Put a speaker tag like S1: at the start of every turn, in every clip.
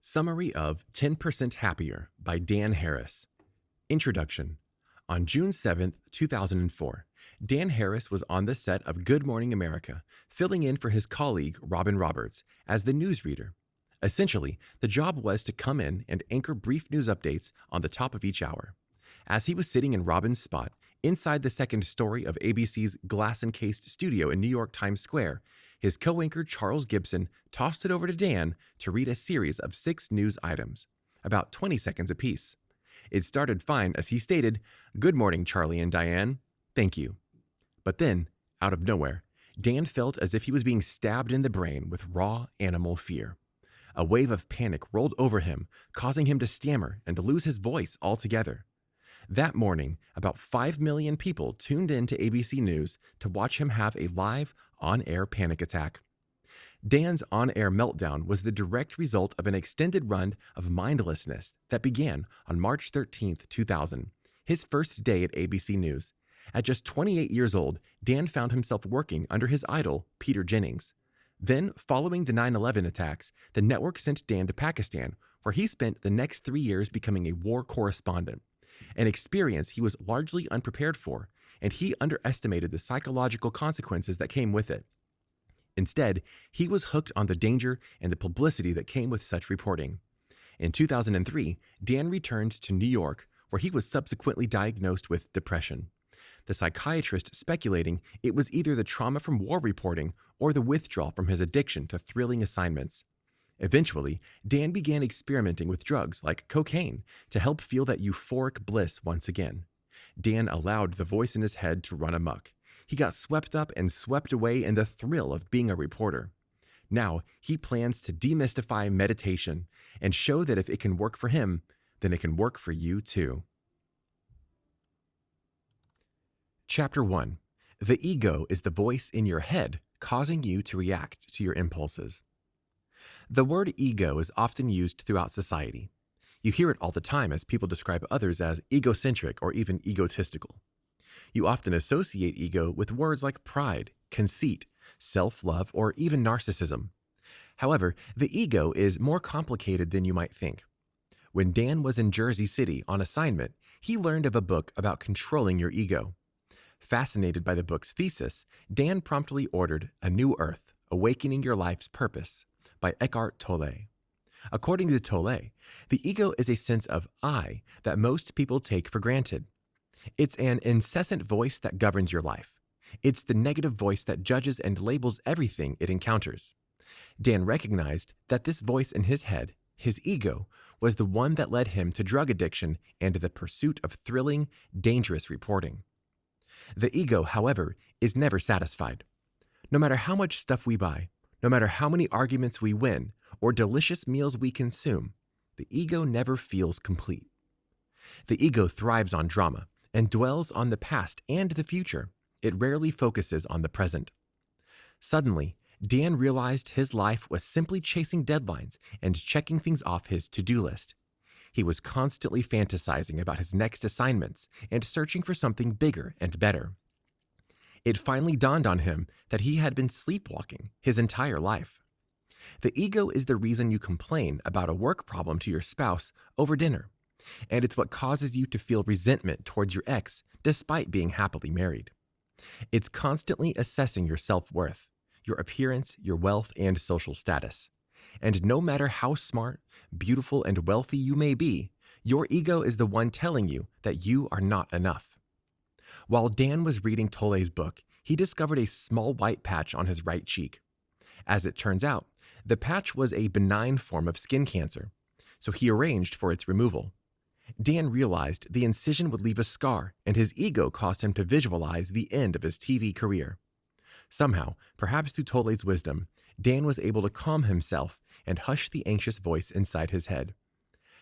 S1: Summary of 10% Happier by Dan Harris. Introduction. On June 7, 2004, Dan Harris was on the set of Good Morning America, filling in for his colleague Robin Roberts as the newsreader. Essentially, the job was to come in and anchor brief news updates on the top of each hour. As he was sitting in Robin's spot, inside the second story of ABC's glass-encased studio in New York Times Square, his co-anchor Charles Gibson tossed it over to Dan to read a series of 6 news items, about 20 seconds apiece. It started fine as he stated, "Good morning, Charlie and Diane. Thank you." But then, out of nowhere, Dan felt as if he was being stabbed in the brain with raw animal fear. A wave of panic rolled over him, causing him to stammer and to lose his voice altogether. That morning, about 5 million people tuned in to ABC News to watch him have a live, on-air panic attack. Dan's on-air meltdown was the direct result of an extended run of mindlessness that began on March 13, 2000, his first day at ABC News. At just 28 years old, Dan found himself working under his idol, Peter Jennings. Then, following the 9/11 attacks, the network sent Dan to Pakistan, where he spent the next 3 years becoming a war correspondent, an experience he was largely unprepared for, and he underestimated the psychological consequences that came with it. Instead, he was hooked on the danger and the publicity that came with such reporting. In 2003, Dan returned to New York, where he was subsequently diagnosed with depression. The psychiatrist speculating it was either the trauma from war reporting or the withdrawal from his addiction to thrilling assignments. Eventually, Dan began experimenting with drugs like cocaine to help feel that euphoric bliss once again. Dan allowed the voice in his head to run amok. He got swept up and swept away in the thrill of being a reporter. Now, he plans to demystify meditation and show that if it can work for him, then it can work for you too. Chapter 1. The ego is the voice in your head causing you to react to your impulses. The word ego is often used throughout society. You hear it all the time as people describe others as egocentric or even egotistical. You often associate ego with words like pride, conceit, self-love, or even narcissism. However, the ego is more complicated than you might think. When Dan was in Jersey City on assignment, he learned of a book about controlling your ego. Fascinated by the book's thesis, Dan promptly ordered A New Earth, Awakening Your Life's Purpose by Eckhart Tolle. According to Tolle, the ego is a sense of I that most people take for granted. It's an incessant voice that governs your life. It's the negative voice that judges and labels everything it encounters. Dan recognized that this voice in his head, his ego, was the one that led him to drug addiction and the pursuit of thrilling, dangerous reporting. The ego, however, is never satisfied. No matter how much stuff we buy, no matter how many arguments we win or delicious meals we consume, the ego never feels complete. The ego thrives on drama and dwells on the past and the future. It rarely focuses on the present. Suddenly, Dan realized his life was simply chasing deadlines and checking things off his to-do list. He was constantly fantasizing about his next assignments and searching for something bigger and better. It finally dawned on him that he had been sleepwalking his entire life. The ego is the reason you complain about a work problem to your spouse over dinner, and it's what causes you to feel resentment towards your ex despite being happily married. It's constantly assessing your self-worth, your appearance, your wealth, and social status. And no matter how smart, beautiful, and wealthy you may be, your ego is the one telling you that you are not enough. While Dan was reading Tolle's book, he discovered a small white patch on his right cheek. As it turns out, the patch was a benign form of skin cancer, so he arranged for its removal. Dan realized the incision would leave a scar, and his ego caused him to visualize the end of his TV career. Somehow, perhaps through Tolle's wisdom, Dan was able to calm himself and hush the anxious voice inside his head.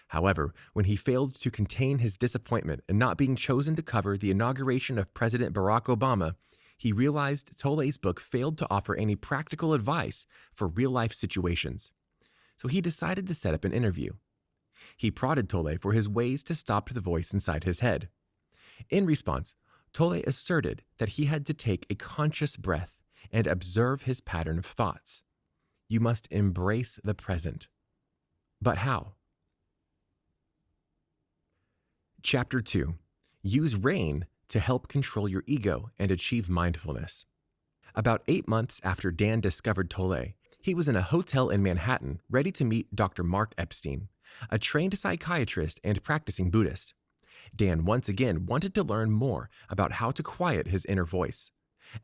S1: However, when he failed to contain his disappointment in not being chosen to cover the inauguration of President Barack Obama, he realized Tolle's book failed to offer any practical advice for real-life situations. So he decided to set up an interview. He prodded Tolle for his ways to stop the voice inside his head. In response, Tolle asserted that he had to take a conscious breath and observe his pattern of thoughts. You must embrace the present. But how? Chapter 2. Use rain to help control your ego and achieve mindfulness. About 8 months after Dan discovered Tole, he was in a hotel in Manhattan ready to meet Dr. Mark Epstein, a trained psychiatrist and practicing Buddhist. Dan once again wanted to learn more about how to quiet his inner voice.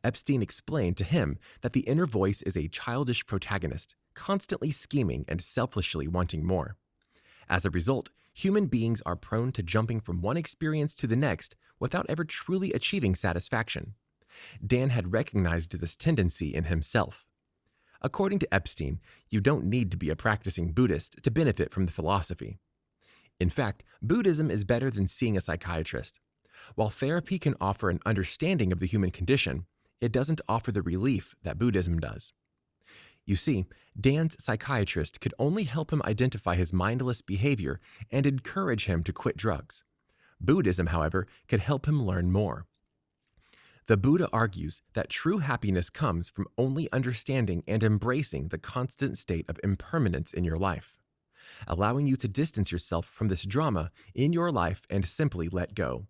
S1: Epstein explained to him that the inner voice is a childish protagonist, constantly scheming and selfishly wanting more. As a result, human beings are prone to jumping from one experience to the next without ever truly achieving satisfaction. Dan had recognized this tendency in himself. According to Epstein, you don't need to be a practicing Buddhist to benefit from the philosophy. In fact, Buddhism is better than seeing a psychiatrist. While therapy can offer an understanding of the human condition, it doesn't offer the relief that Buddhism does. You see, Dan's psychiatrist could only help him identify his mindless behavior and encourage him to quit drugs. Buddhism, however, could help him learn more. The Buddha argues that true happiness comes from only understanding and embracing the constant state of impermanence in your life, allowing you to distance yourself from this drama in your life and simply let go.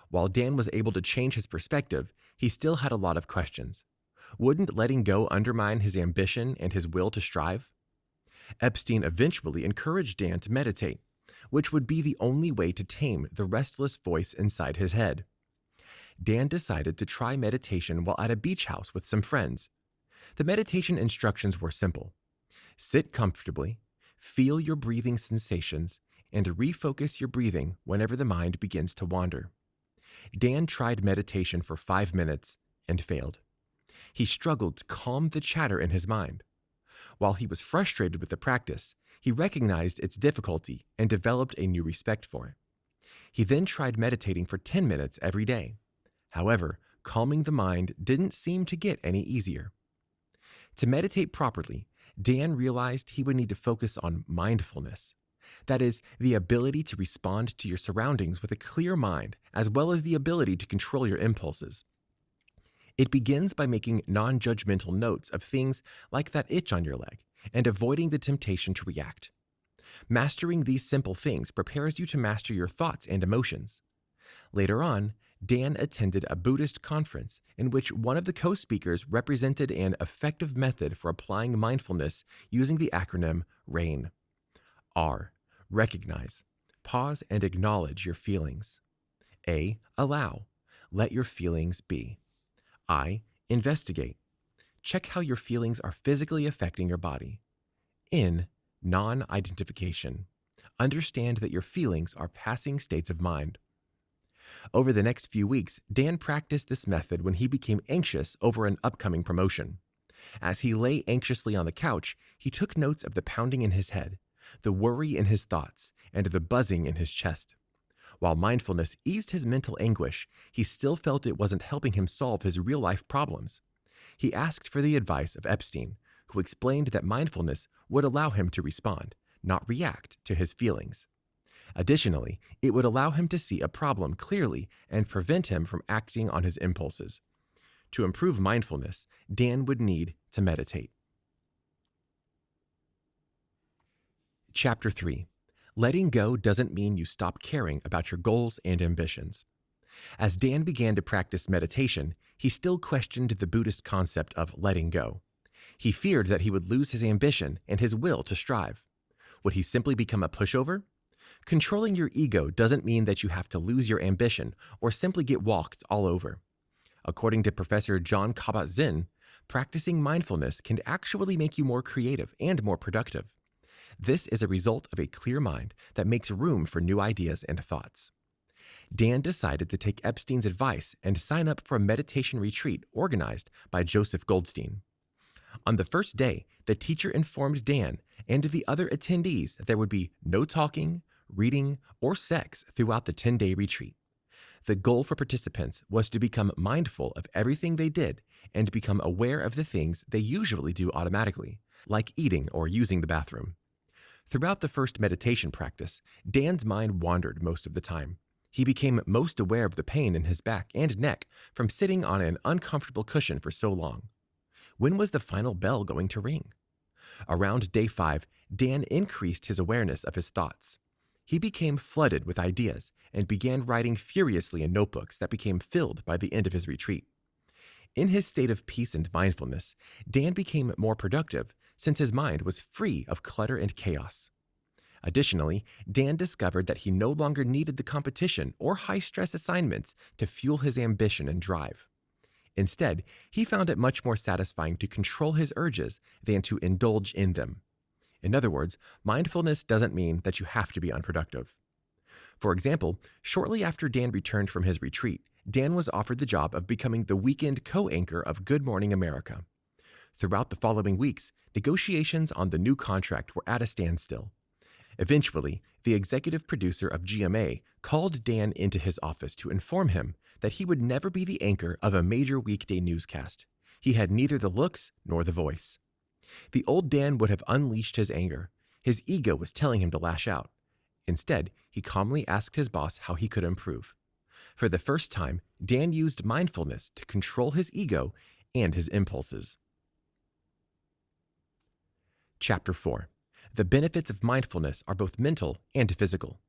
S1: While Dan was able to change his perspective, he still had a lot of questions. Wouldn't letting go undermine his ambition and his will to strive? Epstein eventually encouraged Dan to meditate, which would be the only way to tame the restless voice inside his head. Dan decided to try meditation while at a beach house with some friends. The meditation instructions were simple. Sit comfortably, feel your breathing sensations, and refocus your breathing whenever the mind begins to wander. Dan tried meditation for 5 minutes and failed. He struggled to calm the chatter in his mind. While he was frustrated with the practice, he recognized its difficulty and developed a new respect for it. He then tried meditating for 10 minutes every day. However, calming the mind didn't seem to get any easier. To meditate properly, Dan realized he would need to focus on mindfulness. That is, the ability to respond to your surroundings with a clear mind, as well as the ability to control your impulses. It begins by making non-judgmental notes of things like that itch on your leg and avoiding the temptation to react. Mastering these simple things prepares you to master your thoughts and emotions. Later on, Dan attended a Buddhist conference in which one of the co-speakers represented an effective method for applying mindfulness using the acronym RAIN. R. Recognize. Pause and acknowledge your feelings. A. Allow. Let your feelings be. I. Investigate. Check how your feelings are physically affecting your body. N. Non-identification. Understand that your feelings are passing states of mind. Over the next few weeks, Dan practiced this method when he became anxious over an upcoming promotion. As he lay anxiously on the couch, he took notes of the pounding in his head, the worry in his thoughts, and the buzzing in his chest. While mindfulness eased his mental anguish, he still felt it wasn't helping him solve his real-life problems. He asked for the advice of Epstein, who explained that mindfulness would allow him to respond, not react, to his feelings. Additionally, it would allow him to see a problem clearly and prevent him from acting on his impulses. To improve mindfulness, Dan would need to meditate. Chapter 3. Letting go doesn't mean you stop caring about your goals and ambitions. As Dan began to practice meditation, he still questioned the Buddhist concept of letting go. He feared that he would lose his ambition and his will to strive. Would he simply become a pushover? Controlling your ego doesn't mean that you have to lose your ambition or simply get walked all over. According to Professor John Kabat-Zinn, practicing mindfulness can actually make you more creative and more productive. This is a result of a clear mind that makes room for new ideas and thoughts. Dan decided to take Epstein's advice and sign up for a meditation retreat organized by Joseph Goldstein. On the first day, the teacher informed Dan and the other attendees that there would be no talking, reading, or sex throughout the 10-day retreat. The goal for participants was to become mindful of everything they did and become aware of the things they usually do automatically, like eating or using the bathroom. Throughout the first meditation practice, Dan's mind wandered most of the time. He became most aware of the pain in his back and neck from sitting on an uncomfortable cushion for so long. When was the final bell going to ring? Around day 5, Dan increased his awareness of his thoughts. He became flooded with ideas and began writing furiously in notebooks that became filled by the end of his retreat. In his state of peace and mindfulness, Dan became more productive since his mind was free of clutter and chaos. Additionally, Dan discovered that he no longer needed the competition or high-stress assignments to fuel his ambition and drive. Instead, he found it much more satisfying to control his urges than to indulge in them. In other words, mindfulness doesn't mean that you have to be unproductive. For example, shortly after Dan returned from his retreat, Dan was offered the job of becoming the weekend co-anchor of Good Morning America. Throughout the following weeks, negotiations on the new contract were at a standstill. Eventually, the executive producer of GMA called Dan into his office to inform him that he would never be the anchor of a major weekday newscast. He had neither the looks nor the voice. The old Dan would have unleashed his anger. His ego was telling him to lash out. Instead, he calmly asked his boss how he could improve. For the first time, Dan used mindfulness to control his ego and his impulses. Chapter 4. The benefits of mindfulness are both mental and physical.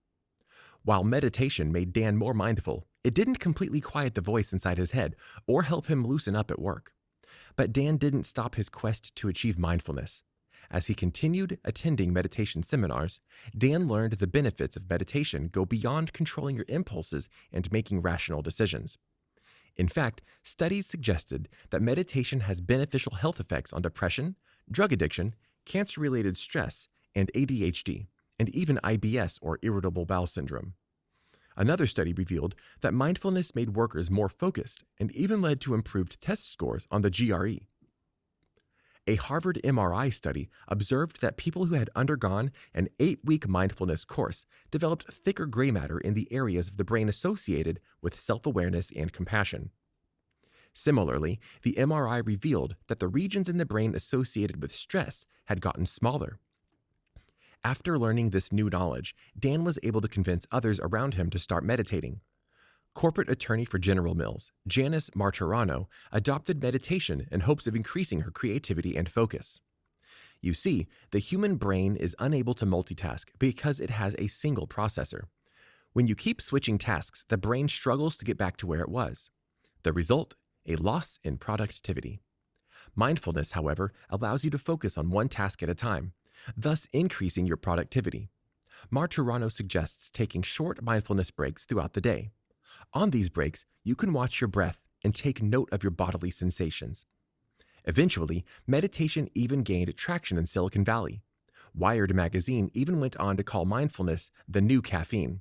S1: While meditation made Dan more mindful, it didn't completely quiet the voice inside his head or help him loosen up at work. But Dan didn't stop his quest to achieve mindfulness. As he continued attending meditation seminars, Dan learned the benefits of meditation go beyond controlling your impulses and making rational decisions. In fact, studies suggested that meditation has beneficial health effects on depression, drug addiction, cancer-related stress, and ADHD, and even IBS or irritable bowel syndrome. Another study revealed that mindfulness made workers more focused and even led to improved test scores on the GRE. A Harvard MRI study observed that people who had undergone an 8-week mindfulness course developed thicker gray matter in the areas of the brain associated with self-awareness and compassion. Similarly, the MRI revealed that the regions in the brain associated with stress had gotten smaller. After learning this new knowledge, Dan was able to convince others around him to start meditating. Corporate attorney for General Mills, Janice Martirano, adopted meditation in hopes of increasing her creativity and focus. You see, the human brain is unable to multitask because it has a single processor. When you keep switching tasks, the brain struggles to get back to where it was. The result? A loss in productivity. Mindfulness, however, allows you to focus on one task at a time, thus increasing your productivity. Martirano suggests taking short mindfulness breaks throughout the day. On these breaks, you can watch your breath and take note of your bodily sensations. Eventually, meditation even gained traction in Silicon Valley. Wired magazine even went on to call mindfulness the new caffeine.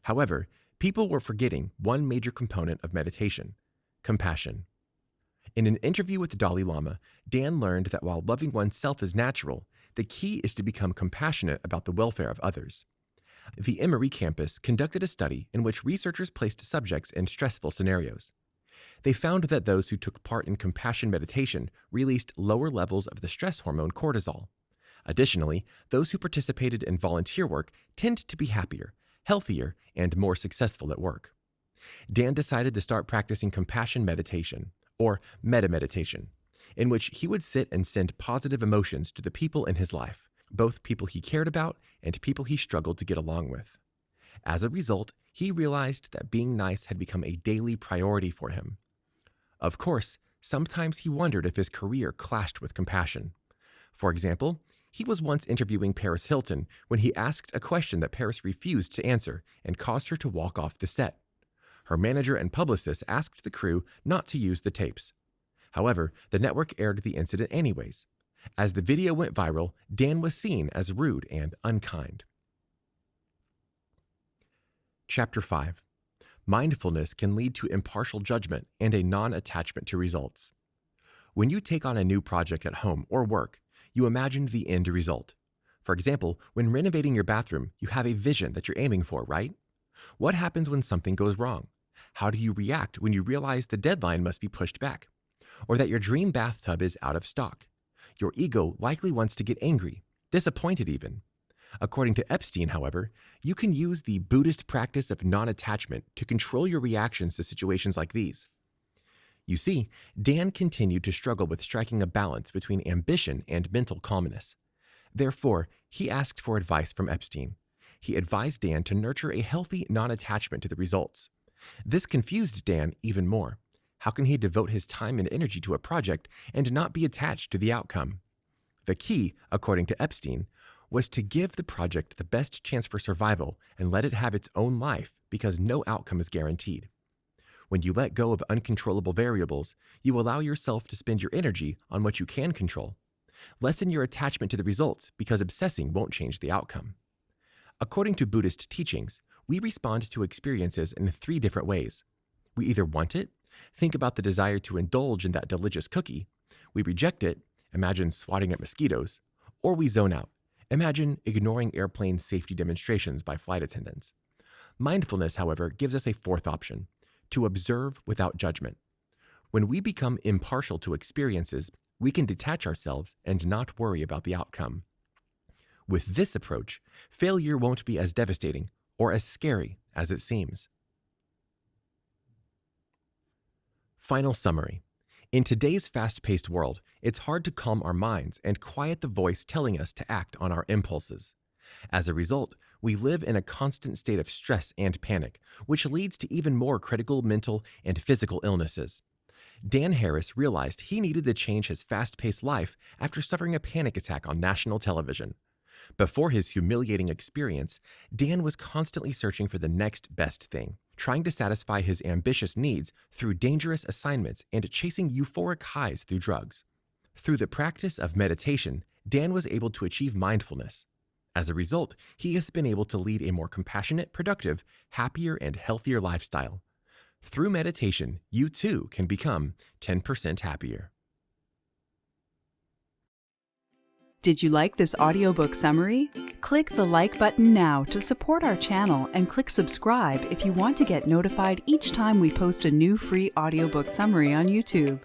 S1: However, people were forgetting one major component of meditation: compassion. In an interview with the Dalai Lama, Dan learned that while loving oneself is natural, the key is to become compassionate about the welfare of others. The Emory campus conducted a study in which researchers placed subjects in stressful scenarios. They found that those who took part in compassion meditation released lower levels of the stress hormone cortisol. Additionally, those who participated in volunteer work tend to be happier, healthier, and more successful at work. Dan decided to start practicing compassion meditation, or meta-meditation, in which he would sit and send positive emotions to the people in his life, both people he cared about and people he struggled to get along with. As a result, he realized that being nice had become a daily priority for him. Of course, sometimes he wondered if his career clashed with compassion. For example, he was once interviewing Paris Hilton when he asked a question that Paris refused to answer and caused her to walk off the set. Her manager and publicist asked the crew not to use the tapes. However, the network aired the incident anyways. As the video went viral, Dan was seen as rude and unkind. Chapter 5. Mindfulness can lead to impartial judgment and a non-attachment to results. When you take on a new project at home or work, you imagine the end result. For example, when renovating your bathroom, you have a vision that you're aiming for, right? What happens when something goes wrong? How do you react when you realize the deadline must be pushed back? Or that your dream bathtub is out of stock? Your ego likely wants to get angry, disappointed even. According to Epstein, however, you can use the Buddhist practice of non-attachment to control your reactions to situations like these. You see, Dan continued to struggle with striking a balance between ambition and mental calmness. Therefore, he asked for advice from Epstein. He advised Dan to nurture a healthy non-attachment to the results. This confused Dan even more. How can he devote his time and energy to a project and not be attached to the outcome? The key, according to Epstein, was to give the project the best chance for survival and let it have its own life because no outcome is guaranteed. When you let go of uncontrollable variables, you allow yourself to spend your energy on what you can control. Lessen your attachment to the results because obsessing won't change the outcome. According to Buddhist teachings, we respond to experiences in 3 different ways. We either want it, think about the desire to indulge in that delicious cookie, we reject it, imagine swatting at mosquitoes, or we zone out, imagine ignoring airplane safety demonstrations by flight attendants. Mindfulness, however, gives us a 4th option, to observe without judgment. When we become impartial to experiences, we can detach ourselves and not worry about the outcome. With this approach, failure won't be as devastating or as scary as it seems. Final summary. In today's fast-paced world, it's hard to calm our minds and quiet the voice telling us to act on our impulses. As a result, we live in a constant state of stress and panic, which leads to even more critical mental and physical illnesses. Dan Harris realized he needed to change his fast-paced life after suffering a panic attack on national television. Before his humiliating experience, Dan was constantly searching for the next best thing, trying to satisfy his ambitious needs through dangerous assignments and chasing euphoric highs through drugs. Through the practice of meditation, Dan was able to achieve mindfulness. As a result, he has been able to lead a more compassionate, productive, happier, and healthier lifestyle. Through meditation, you too can become 10% happier.
S2: Did you like this audiobook summary? Click the like button now to support our channel and click subscribe if you want to get notified each time we post a new free audiobook summary on YouTube.